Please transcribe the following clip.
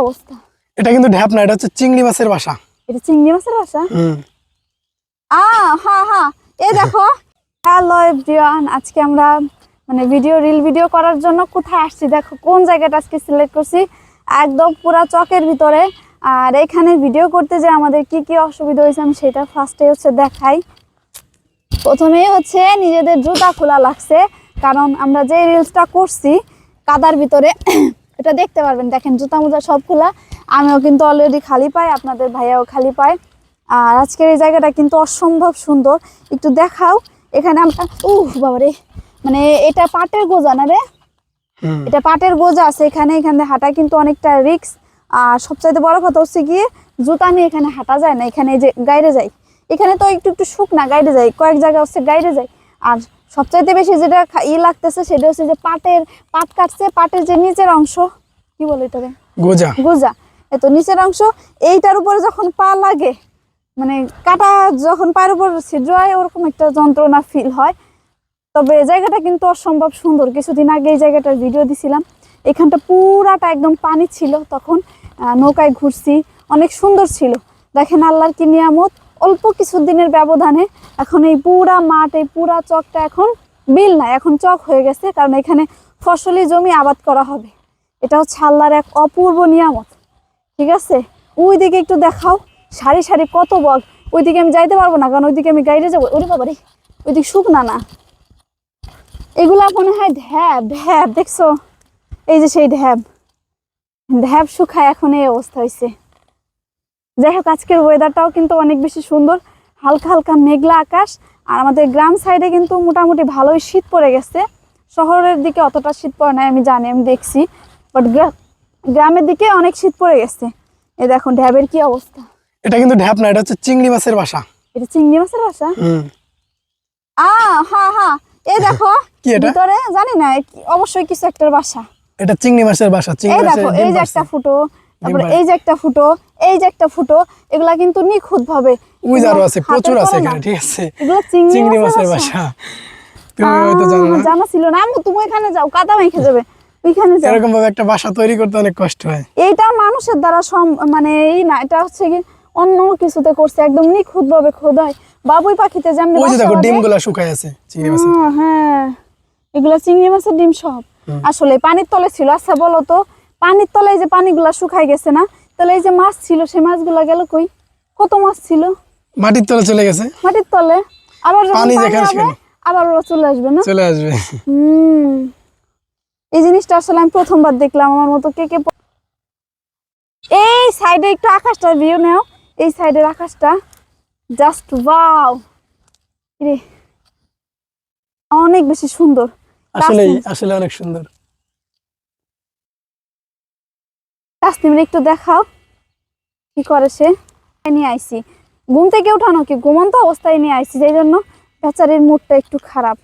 অবস্থা। এটা কিন্তু ঢ্যাপ না, এটা হচ্ছে চিংড়ি মাছের বাসা। এটা চিংড়ি মাছের বাসা? হ্যাঁ হ্যাঁ, এই দেখো। হ্যালো এভরিওয়ান, আজকে আমরা মানে রিল ভিডিও করার জন্য কোথায় আসছি দেখো, কোন জায়গাটা আজকে সিলেক্ট করছি, একদম পুরা চকের ভিতরে। আর এখানে ভিডিও করতে যে আমাদের কি কি অসুবিধা হয়েছে আমি সেটা ফার্স্টে হচ্ছে দেখাই। প্রথমেই হচ্ছে নিজেদের জুতা খোলা লাগছে, কারণ আমরা যে রিলসটা করছি কাদার ভিতরে এটা দেখতে পারবেন, দেখেন জুতা মোজা সব খোলা। আমিও কিন্তু অলরেডি খালি পাই, আপনাদের ভাইয়াও খালি পায়। আর আজকের এই জায়গাটা কিন্তু অসম্ভব সুন্দর, একটু দেখাও। এখানে আমরা বাবারে, মানে এটা পাটের গোজা না রে? এটা পাটের গোজা আছে এখানে হাঁটা কিন্তু অনেকটা রিস্ক। আর সবচাইতে বড় কথা হচ্ছে গিয়ে জুতা নিয়ে এখানে হাঁটা যায় না, এখানে যে গাইরে যায়, এখানে তো একটু একটু শুকনা গাইডে যায়, কয়েক জায়গা হচ্ছে গাইডে যায়। আর সবচাইতে বেশি যেটা লাগতেছে সেটা হচ্ছে যে পাট কাটছে, পাটের যে নিচের অংশ কি বলে এটারে, গোজা গোজা, এত নিচের অংশ, এইটার উপরে যখন পা লাগে, মানে কাটা যখন পায়ের উপর ছিদ্র হয় ওরকম একটা যন্ত্রণা ফিল হয়। তবে জায়গাটা কিন্তু অসম্ভব সুন্দর। কিছুদিন আগে এই জায়গাটার ভিডিও দিছিলাম, এখানটা পুরাটা একদম পানি ছিল, তখন নৌকায় ঘুরছি, অনেক সুন্দর ছিল। দেখেন আল্লাহর কি নিয়ামত, অল্প কিছু দিনের ব্যবধানে এখন এই পুরা মাঠ, এই পুরা চকটা এখন বিল নাই, এখন চক হয়ে গেছে, কারণ এখানে ফসলি জমি আবাদ করা হবে। এটা হচ্ছে আল্লাহর এক অপূর্ব নিয়ামত, ঠিক আছে? ওইদিকে একটু দেখাও, সারি সারি কত বক। ওইদিকে আমি যাইতে পারবো না, কারণ ওইদিকে আমি গাইডে যাবো। ওরে বাবারে, ওইদিকে শুকনা না, এগুলা মনে হয় ঢ্যাব ঢ্যাব, দেখছো? এই যে সেই ঢ্যাব শুকায় এখন এই অবস্থা হয়েছে। যাই হোক, আজকের ওয়েদারটাও কিন্তু অনেক বেশি সুন্দর, হালকা হালকা মেঘলা আকাশ। আর আমাদের গ্রাম সাইডে কিন্তু মোটামুটি ভালোই শীত পড়ে গেছে, শহরের দিকে অতটা শীত পড়ে নাই, আমি জানি, আমি দেখছি, বাট গ্রামের দিকে অনেক শীত পড়ে গেছে। এই দেখুন ঢ্যাবের কি অবস্থা। এটা কিন্তু ঢ্যাপ না, এটা হচ্ছে চিংড়ি মাছের বাসা। এটা চিংড়ি মাছের বাসা? হ্যাঁ হ্যাঁ, এই দেখো ভিতরে জানি না, অবশ্যই কিছু একটার বাসা। এটা চিংড়ি মাছের বাসা। এই দেখো, এই যে একটা ফুটো, তারপরে এই যে একটা ফুটো, এই যে একটা ফুটো, এগুলা কিন্তু নিখুঁত ভাবে প্রচুর আছে এখানে, ঠিক আছে? এগুলো চিংড়ি মাছের বাসা। তুমি হয়তো জানো না, জানা ছিল না। আম্মু তুমি ওইখানে যাও, কাদা মেখে যাবে, ওইখানে যাও। এরকম ভাবে একটা বাসা তৈরি করতে অনেক কষ্ট হয়। এইটা মানুষের দ্বারা মানে এই না, এটা হচ্ছে কি অন্য কিছুতে করছে, একদম নিখুঁত ভাবে খোদাই। বাবুই পাখিতে যেমন ওই যে দেখো ডিমগুলা শুকায় আছে চিংড়ি মাছের। হ্যাঁ, এগুলা চিংড়ি মাছের ডিম সব আসলে পানির তলে ছিল। আচ্ছা বলো তো, পানির তলে যে পানিগুলা শুকাই গেছে না, তাহলে এই যে মাছ ছিল সেই মাছগুলা গেল কই? কত মাছ ছিল মাটির তলে চলে গেছে। মাটির তলে আবার পানি যেখানে আবার ওরা চলে আসবে না? চলে আসবে। এই জিনিসটা আসলে আমি প্রথমবার দেখলাম। আমার মতো কে কে এই সাইডে একটু আকাশটার ভিউ নাও, এই সাইডের আকাশটা জাস্ট ওয়াও, রে অনেক বেশি সুন্দর, আসলে অনেক সুন্দর। তাসনিম একটু দেখাও কি করে সে। নিয়ে আইছি ঘুম থেকে উঠানো, কি ঘুমন্ত অবস্থায় নিয়ে আইছি, সেই জন্য বেচারির মুডটা একটু খারাপ।